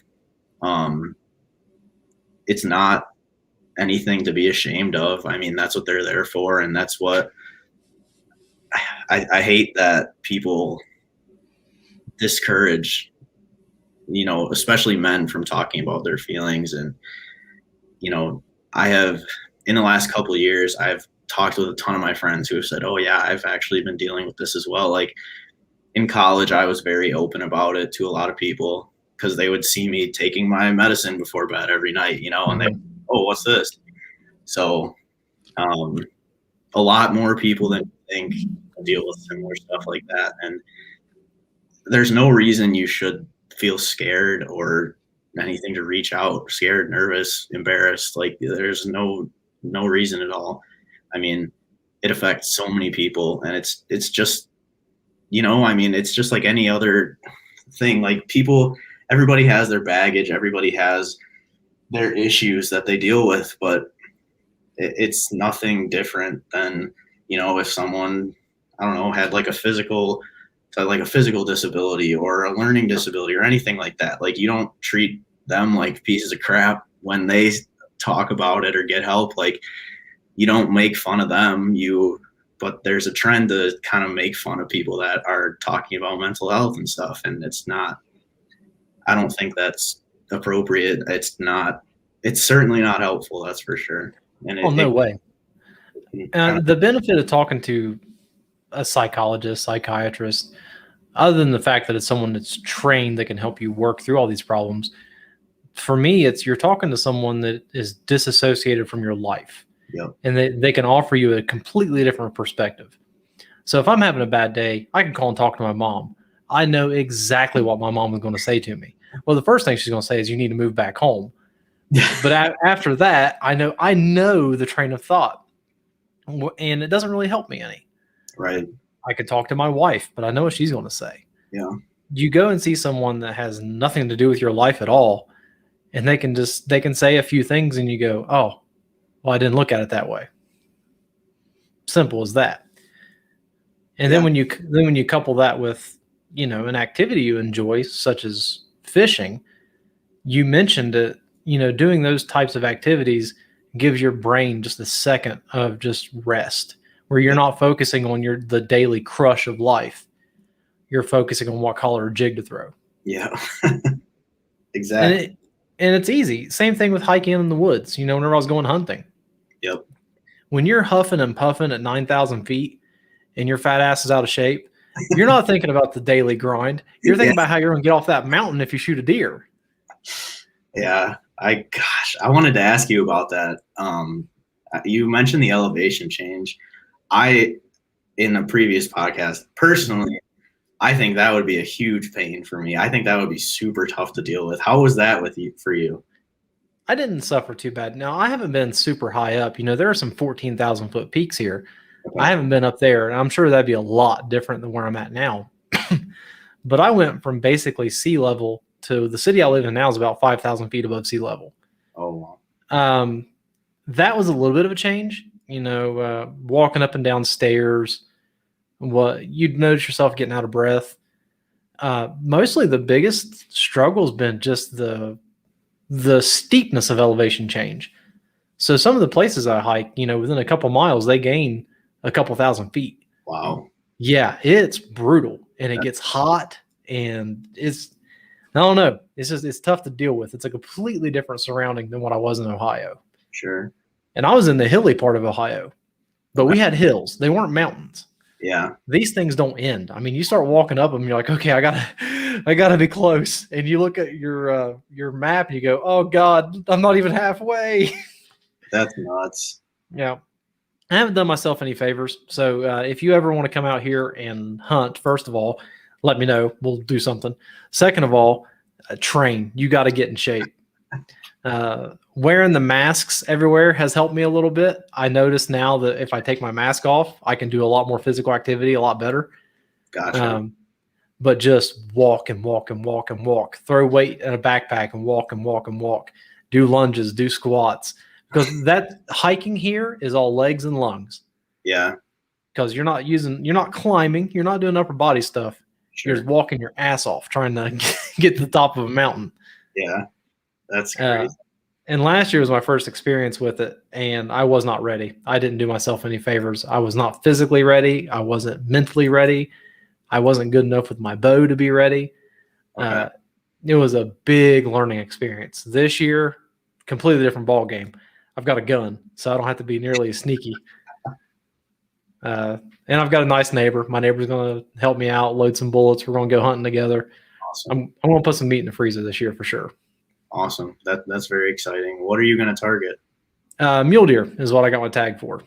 It's not anything to be ashamed of. I mean, that's what they're there for. And that's what I hate, that people discourage, especially men, from talking about their feelings. And, I have, in the last couple of years, I've talked with a ton of my friends who have said, oh yeah, I've actually been dealing with this as well. Like, in college, I was very open about it to a lot of people because they would see me taking my medicine before bed every night, and they, oh, what's this? So a lot more people than you think deal with similar stuff like that. And there's no reason you should feel scared or anything to reach out, scared, nervous, embarrassed. Like, there's no reason at all. I mean, it affects so many people, and it's just, it's just like any other thing. Like, everybody has their baggage, everybody has their issues that they deal with, but it's nothing different than, if someone, I don't know, had like a physical disability or a learning disability or anything like that. Like, you don't treat them like pieces of crap when they talk about it or get help. Like, you don't make fun of them. But there's a trend to kind of make fun of people that are talking about mental health and stuff. And I don't think that's appropriate. It's certainly not helpful. That's for sure. And no way. The benefit of talking to a psychologist, psychiatrist, other than the fact that it's someone that's trained that can help you work through all these problems, for me, you're talking to someone that is disassociated from your life. Yep. And they can offer you a completely different perspective. So if I'm having a bad day, I can call and talk to my mom. I know exactly what my mom is going to say to me. Well, the first thing she's going to say is, you need to move back home. But after that, I know the train of thought, and it doesn't really help me any. Right. I could talk to my wife, but I know what she's going to say. Yeah. You go and see someone that has nothing to do with your life at all, and they can say a few things, and you go, oh, well, I didn't look at it that way. Simple as that. And then when you couple that with, an activity you enjoy, such as fishing, you mentioned it, doing those types of activities gives your brain just a second of just rest, where you're not focusing on the daily crush of life. you're focusing on what color jig to throw. Yeah. Exactly. And it's easy. Same thing with hiking in the woods. Whenever I was going hunting. Yep. When you're huffing and puffing at 9,000 feet and your fat ass is out of shape, you're not thinking about the daily grind. You're thinking about how you're going to get off that mountain if you shoot a deer. Yeah. I wanted to ask you about that. You mentioned the elevation change. In a previous podcast, personally, I think that would be a huge pain for me. I think that would be super tough to deal with. How was that for you? I didn't suffer too bad. Now, I haven't been super high up. There are some 14,000 foot peaks here. Okay. I haven't been up there, and I'm sure that'd be a lot different than where I'm at now. But I went from basically sea level to the city I live in now is about 5,000 feet above sea level. Oh, wow. That was a little bit of a change. Walking up and down stairs, you'd notice yourself getting out of breath. Mostly the biggest struggle's been just the steepness of elevation change. So some of the places I hike, within a couple miles, they gain a couple thousand feet. Wow. Yeah, it's brutal, and it gets hot, and I don't know. It's tough to deal with. It's a completely different surrounding than what I was in Ohio. Sure. And I was in the hilly part of Ohio, but we had hills. They weren't mountains. Yeah. These things don't end. I mean, you start walking up them, you're like, okay, I gotta be close. And you look at your map and you go, oh God, I'm not even halfway. That's nuts. Yeah. I haven't done myself any favors. So if you ever want to come out here and hunt, first of all, let me know. We'll do something. Second of all, train. You got to get in shape. Wearing the masks everywhere has helped me a little bit. I notice now that if I take my mask off, I can do a lot more physical activity a lot better. Gotcha. But just walk and walk and walk and walk. Throw weight in a backpack and walk and walk and walk. Do lunges, do squats. Because that hiking here is all legs and lungs. Yeah. Because you're not climbing, you're not doing upper body stuff. Sure. You're just walking your ass off trying to get to the top of a mountain. Yeah. That's crazy. And last year was my first experience with it, and I was not ready. I didn't do myself any favors. I was not physically ready. I wasn't mentally ready. I wasn't good enough with my bow to be ready. Okay. It was a big learning experience. This year, completely different ball game. I've got a gun, so I don't have to be nearly as sneaky. And I've got a nice neighbor. My neighbor's going to help me out, load some bullets. We're going to go hunting together. Awesome. I'm going to put some meat in the freezer this year for sure. Awesome. That's very exciting. What are you going to target? Mule deer is what I got my tag for.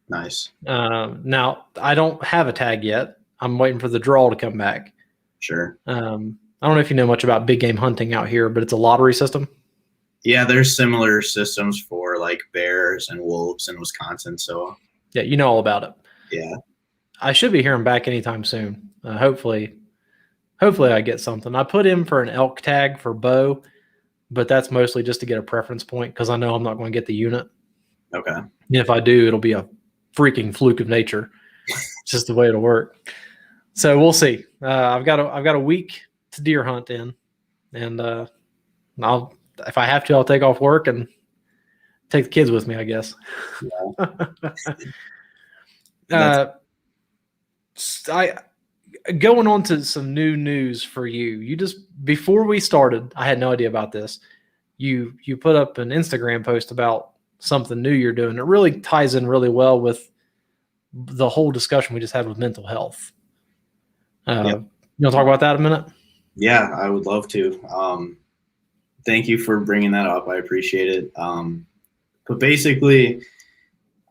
Nice. Now, I don't have a tag yet. I'm waiting for the draw to come back. Sure. I don't know if you know much about big game hunting out here, but it's a lottery system. Yeah, there's similar systems for like bears and wolves in Wisconsin. So yeah, you know all about it. Yeah. I should be hearing back anytime soon. Hopefully I get something. I put in for an elk tag for bow, but that's mostly just to get a preference point because I know I'm not going to get the unit. Okay. And if I do, it'll be a freaking fluke of nature. It's just the way it'll work. So we'll see. I've got a week to deer hunt in, and if I have to, I'll take off work and take the kids with me, I guess. Yeah. Going on to some new news for you. Before we started, I had no idea about this. You put up an Instagram post about something new you're doing. It really ties in really well with the whole discussion we just had with mental health. You want to talk about that a minute? Yeah, I would love to. Thank you for bringing that up. I appreciate it. But basically,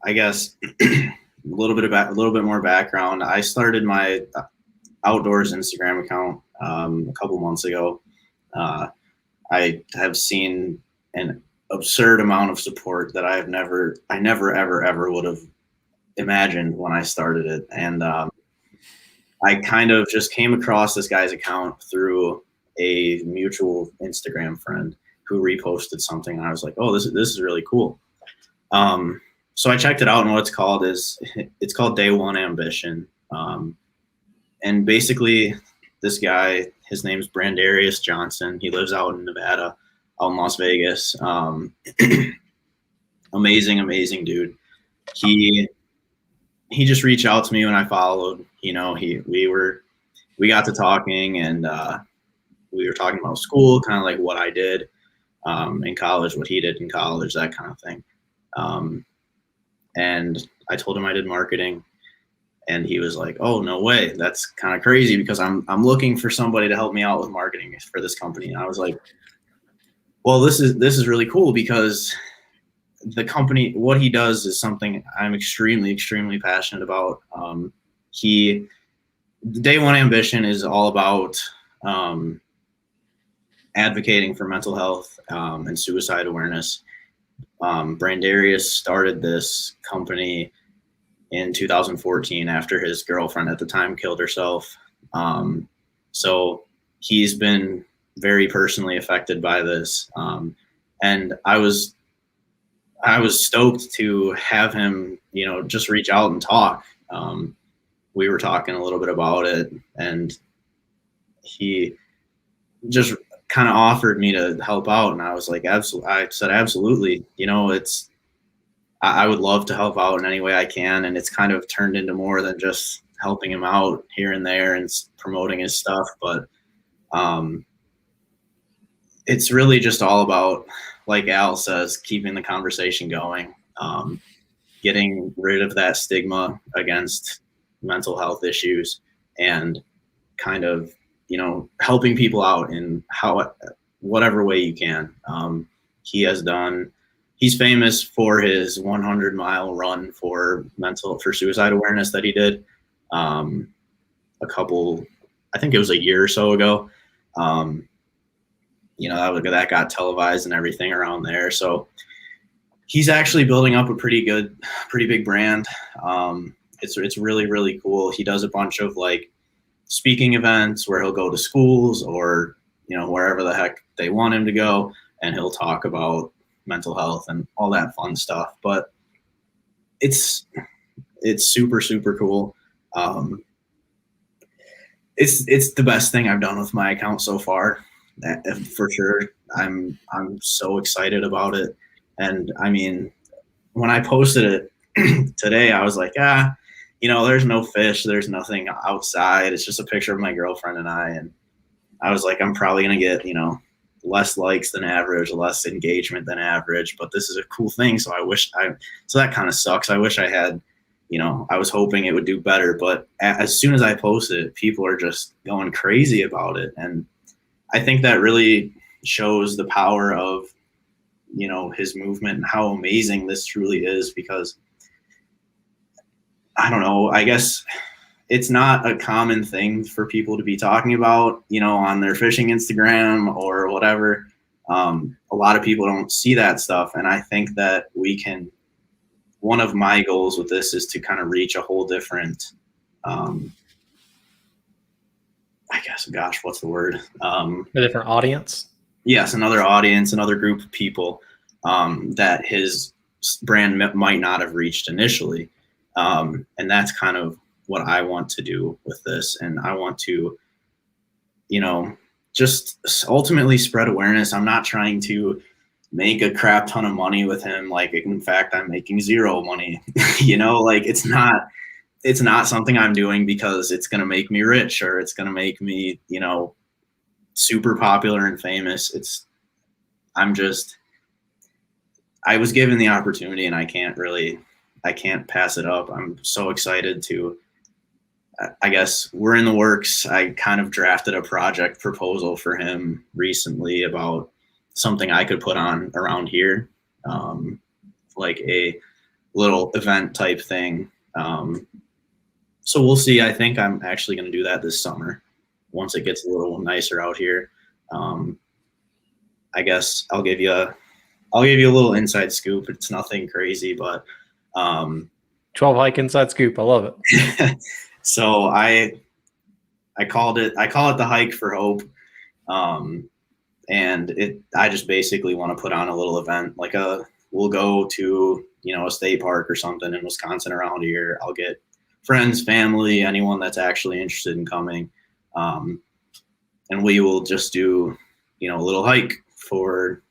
I guess a little bit more background. I started my outdoors Instagram account a couple months ago. I have seen an absurd amount of support that I never ever would have imagined when I started it. And I kind of just came across this guy's account through a mutual Instagram friend who reposted something. And I was like, oh, this is really cool. So I checked it out, and what it's called Day One Ambition. And basically this guy, his name's Brandarius Johnson. He lives out in Nevada, out in Las Vegas. Amazing dude. He just reached out to me when I followed. He we got to talking, and we were talking about school, kind of like what I did in college, what he did in college, that kind of thing. And I told him I did marketing, and he was like, "Oh, no way. That's kind of crazy because I'm looking for somebody to help me out with marketing for this company." And I was like, "Well, this is really cool because the company, what he does is something I'm extremely passionate about." He Day One Ambition is all about advocating for mental health and suicide awareness. Brandarius started this company in 2014 after his girlfriend at the time killed herself. So he's been very personally affected by this. And I was stoked to have him, just reach out and talk. We were talking a little bit about it, and he just kind of offered me to help out. And I was like, absolutely. I said, absolutely. I would love to help out in any way I can. And it's kind of turned into more than just helping him out here and there and promoting his stuff. But it's really just all about, like Al says, keeping the conversation going, getting rid of that stigma against mental health issues, and kind of, helping people out in whatever way you can. He's famous for his 100-mile run for suicide awareness that he did I think it was a year or so ago. That got televised and everything around there. So he's actually building up a pretty big brand. It's really cool. He does a bunch of like speaking events where he'll go to schools or, wherever the heck they want him to go, and he'll talk about mental health and all that fun stuff. But it's super cool. It's the best thing I've done with my account so far, for sure. I'm so excited about it. And I mean, when I posted it today, I was like, there's no fish, there's nothing outside. It's just a picture of my girlfriend and I. And I was like, I'm probably going to get, less likes than average, less engagement than average, but this is a cool thing. So so that kind of sucks. I wish I had, I was hoping it would do better, but as soon as I posted it, people are just going crazy about it. And I think that really shows the power of, his movement and how amazing this truly is, because I don't know, I guess it's not a common thing for people to be talking about, on their fishing Instagram or whatever. A lot of people don't see that stuff. And I think that one of my goals with this is to kind of reach a whole different, what's the word? A different audience. Yes. Another audience, another group of people that his brand might not have reached initially. And that's kind of what I want to do with this. And I want to, just ultimately spread awareness. I'm not trying to make a crap ton of money with him. Like, in fact, I'm making zero money, it's not something I'm doing because it's going to make me rich or it's going to make me, super popular and famous. I was given the opportunity and I can't pass it up. I'm so excited to, I guess we're in the works. I kind of drafted a project proposal for him recently about something I could put on around here, like a little event type thing. So we'll see. I think I'm actually going to do that this summer once it gets a little nicer out here. I guess I'll give you a little inside scoop. It's nothing crazy, but 12 hike inside scoop. I love it. So I call it the Hike for Hope. And I just basically want to put on a little event, like we'll go to, a state park or something in Wisconsin around here. I'll get friends, family, anyone that's actually interested in coming. And we will just do, a little hike for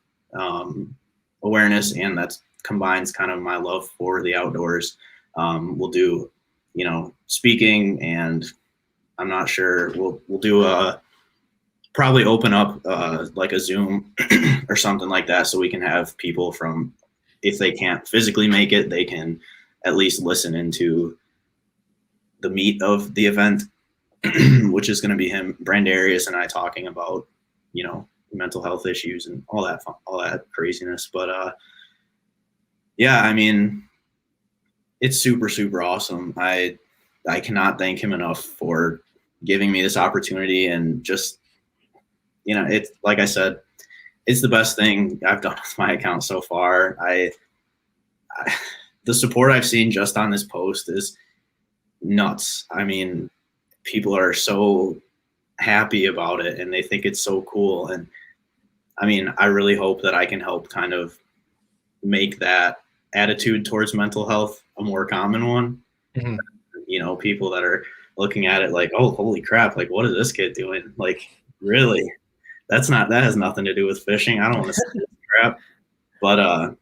awareness. And that combines kind of my love for the outdoors. We'll do, speaking and I'm not sure. We'll do probably open up like a Zoom or something like that, so we can have people from, if they can't physically make it, they can at least listen into the meat of the event, which is going to be him, Brandarius, and I talking about, mental health issues and all that craziness. But yeah, I mean, it's super, super awesome. I cannot thank him enough for giving me this opportunity, and just, it's like I said, it's the best thing I've done with my account so far. The support I've seen just on this post is nuts. I mean, people are so happy about it and they think it's so cool. And I mean, I really hope that I can help kind of make that attitude towards mental health a more common one. Mm-hmm. People that are looking at it like, oh, holy crap, like, what is this kid doing? Like, really? That has nothing to do with fishing. I don't want to say this crap. But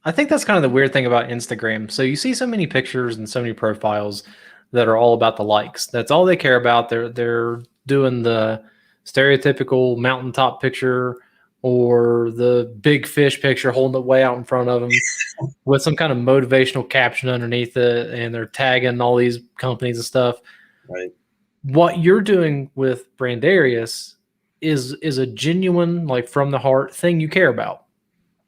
I think that's kind of the weird thing about Instagram. So you see so many pictures and so many profiles that are all about the likes. That's all they care about. They're doing the stereotypical mountaintop picture or the big fish picture, holding it way out in front of them with some kind of motivational caption underneath it, and they're tagging all these companies and stuff. right. What you're doing with Brandarius is a genuine, like, from the heart thing you care about.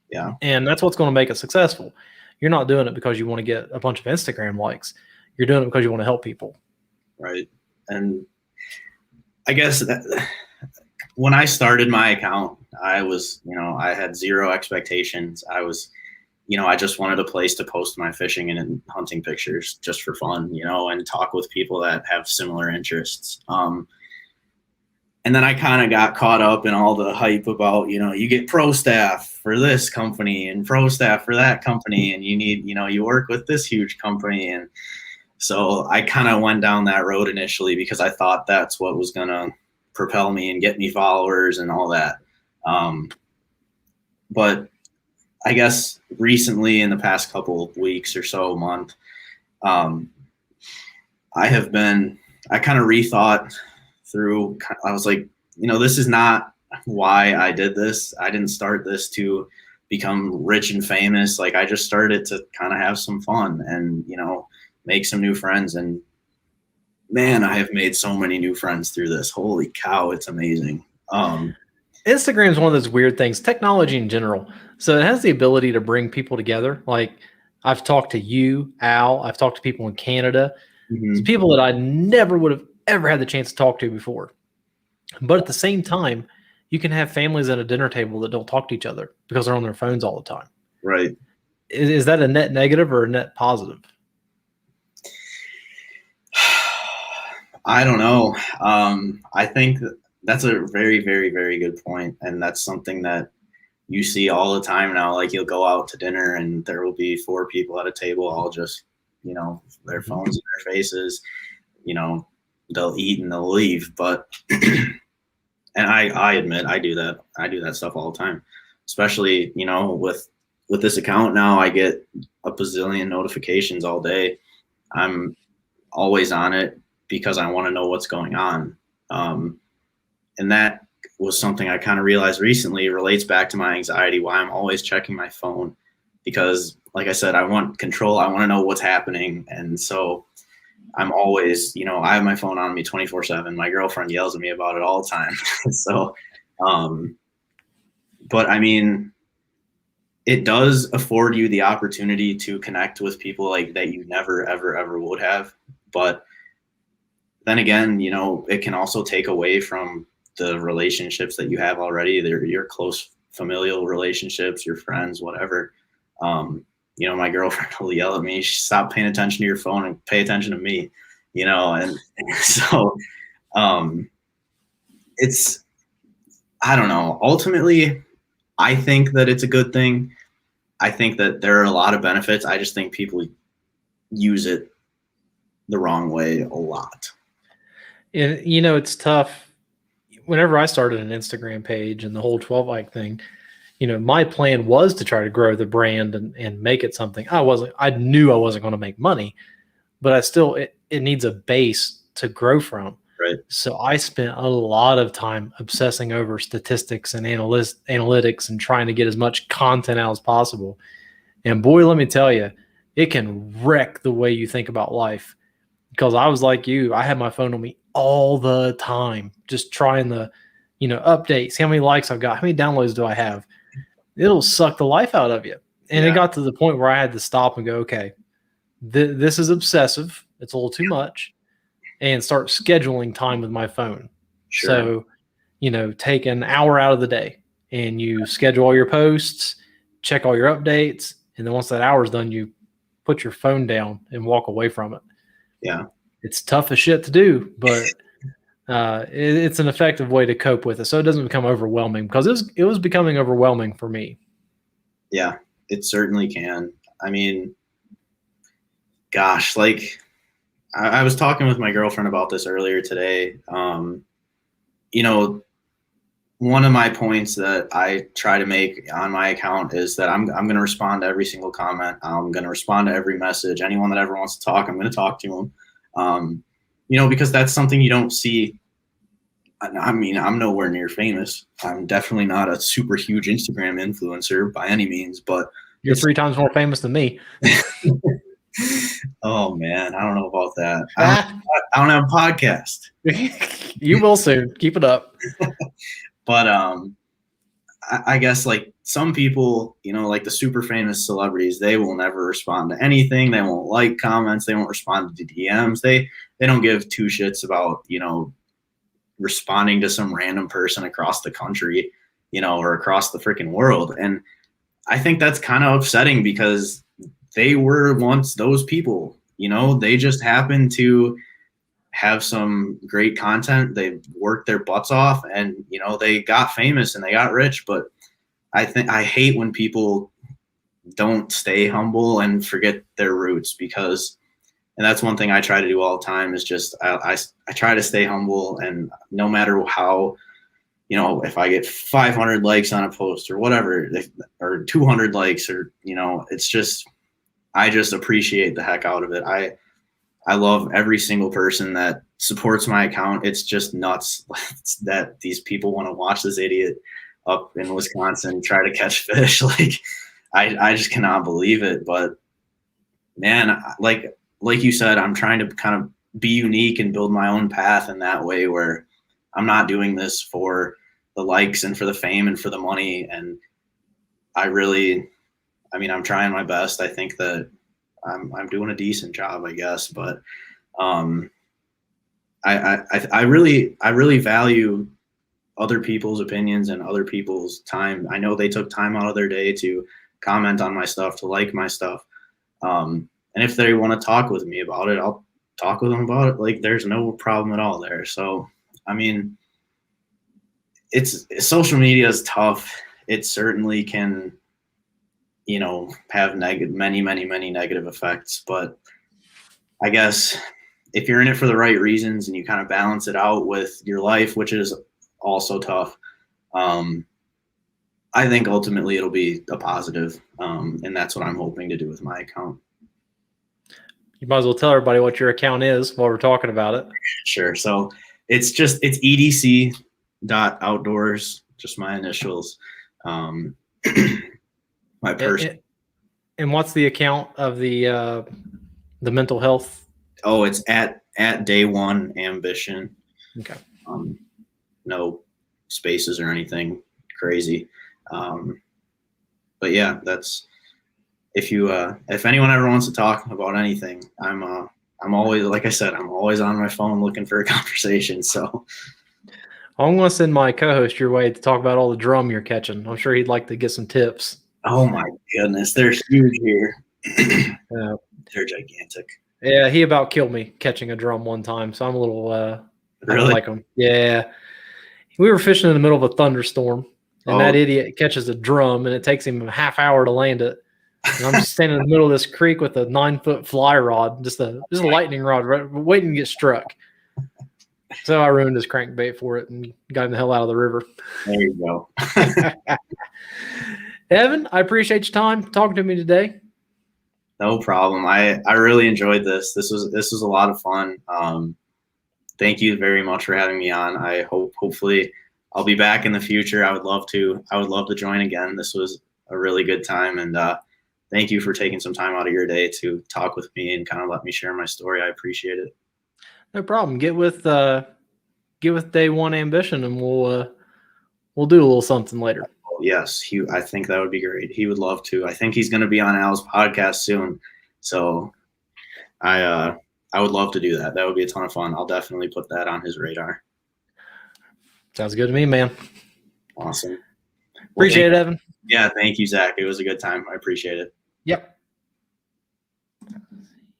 Yeah. And that's what's going to make it successful. You're not doing it because you want to get a bunch of Instagram likes. You're doing it because you want to help people. Right. And I guess that when I started my account, I was, I had zero expectations. I was, I just wanted a place to post my fishing and hunting pictures just for fun, and talk with people that have similar interests. And then I kind of got caught up in all the hype about, you get pro staff for this company and pro staff for that company, and you need, you work with this huge company. And so I kind of went down that road initially because I thought that's what was going to propel me and get me followers and all that. But I guess recently, in the past couple of weeks or so, month, I kind of rethought through. I was like, this is not why I did this. I didn't start this to become rich and famous. Like, I just started to kind of have some fun and, make some new friends. And man, I have made so many new friends through this. Holy cow, it's amazing. Instagram is one of those weird things, technology in general. So it has the ability to bring people together. Like, I've talked to you, Al. I've talked to people in Canada. Mm-hmm. It's people that I never would have ever had the chance to talk to before. But at the same time, you can have families at a dinner table that don't talk to each other because they're on their phones all the time. Right. Is that a net negative or a net positive? I don't know. I think that's a very, very, very good point. And that's something that you see all the time now. Like, you'll go out to dinner and there will be 4 people at a table, all just, their phones in their faces, they'll eat and they'll leave. But, and I admit I do that. I do that stuff all the time, especially, with this account now. I get a bazillion notifications all day. I'm always on it because I want to know what's going on. And that was something I kind of realized recently. It relates back to my anxiety, why I'm always checking my phone, because, like I said, I want control. I want to know what's happening. And so I'm always, I have my phone on me 24/7. My girlfriend yells at me about it all the time. So, but I mean, it does afford you the opportunity to connect with people like that you never, ever, ever would have. But then again, it can also take away from the relationships that you have already. They're your close familial relationships, your friends, whatever. My girlfriend will yell at me, stop paying attention to your phone and pay attention to me, and so it's, I don't know. Ultimately, I think that it's a good thing. I think that there are a lot of benefits. I just think people use it the wrong way a lot. And, it's tough. Whenever I started an Instagram page and the whole 12 like thing, my plan was to try to grow the brand and make it something. I knew I wasn't going to make money, but it needs a base to grow from. Right. So I spent a lot of time obsessing over statistics and analytics and trying to get as much content out as possible. And boy, let me tell you, it can wreck the way you think about life. Because I was like you, I had my phone on me all the time, just trying the, update, see how many likes I've got, how many downloads do I have. It'll suck the life out of you. And it got to the point where I had to stop and go, okay, this is obsessive. It's a little too much. And start scheduling time with my phone. Sure. So, take an hour out of the day and you schedule all your posts, check all your updates. And then once that hour's done, you put your phone down and walk away from it. Yeah. It's tough as shit to do, but it's an effective way to cope with it. So it doesn't become overwhelming, because it was becoming overwhelming for me. Yeah, it certainly can. I mean, gosh, like I was talking with my girlfriend about this earlier today. One of my points that I try to make on my account is that I'm going to respond to every single comment. I'm going to respond to every message. Anyone that ever wants to talk, I'm going to talk to them. Because that's something you don't see. I mean, I'm nowhere near famous. I'm definitely not a super huge Instagram influencer by any means, but you're 3 times more famous than me. Oh man, I don't know about that. I don't have a podcast. You will soon. Keep it up. But I guess like some people, like the super famous celebrities, they will never respond to anything. They won't like comments. They won't respond to DMs. They don't give 2 shits about, responding to some random person across the country, or across the freaking world. And I think that's kind of upsetting, because they were once those people, they just happened to have some great content. They worked their butts off and, they got famous and they got rich. But I hate when people don't stay humble and forget their roots, and that's one thing I try to do all the time is just, I try to stay humble, and no matter how, if I get 500 likes on a post or whatever, or 200 likes, or, it's just, I just appreciate the heck out of it. I love every single person that supports my account. It's just nuts that these people want to watch this idiot up in Wisconsin try to catch fish. Like, I just cannot believe it. But man, like you said, I'm trying to kind of be unique and build my own path in that way, where I'm not doing this for the likes and for the fame and for the money. And I'm trying my best. I think that I'm doing a decent job, I guess, but I really value other people's opinions and other people's time. I know they took time out of their day to comment on my stuff, to like my stuff. And if they want to talk with me about it, I'll talk with them about it. Like, there's no problem at all there. So, I mean, social media is tough. It certainly can, have many negative effects. But I guess if you're in it for the right reasons and you kind of balance it out with your life, which is also tough, I think ultimately it'll be a positive. And that's what I'm hoping to do with my account. You might as well tell everybody what your account is while we're talking about it. Sure. So it's edc.outdoors, just my initials. My person. And what's the account of the mental health? Oh, it's at Day One Ambition. Okay. No spaces or anything crazy. But yeah, that's, if anyone ever wants to talk about anything, I'm always, like I said, I'm always on my phone looking for a conversation. So I'm going to send my co-host your way to talk about all the drum you're catching. I'm sure he'd like to get some tips. Oh my goodness, they're huge here. They're gigantic. Yeah, he about killed me catching a drum one time, so I'm a little I don't like him. Yeah, we were fishing in the middle of a thunderstorm, and that idiot catches a drum, and it takes him a half hour to land it. And I'm just standing in the middle of this creek with a 9-foot fly rod, just a lightning rod, right, waiting to get struck. So I ruined his crankbait for it and got him the hell out of the river. There you go. Evan, I appreciate your time talking to me today. No problem. I really enjoyed this. This was a lot of fun. thank you very much for having me on. I hopefully I'll be back in the future. I would love to join again. This was a really good time, and thank you for taking some time out of your day to talk with me and kind of let me share my story. I appreciate it. No problem. Get with Day One Ambition, and we'll do a little something later. Yes, I think that would be great. He would love to. I think he's going to be on Al's podcast soon, so I would love to do that. That would be a ton of fun. I'll definitely put that on his radar. Sounds good to me, man. Awesome. Appreciate it, Evan. Yeah, thank you, Zach. It was a good time. I appreciate it. Yep.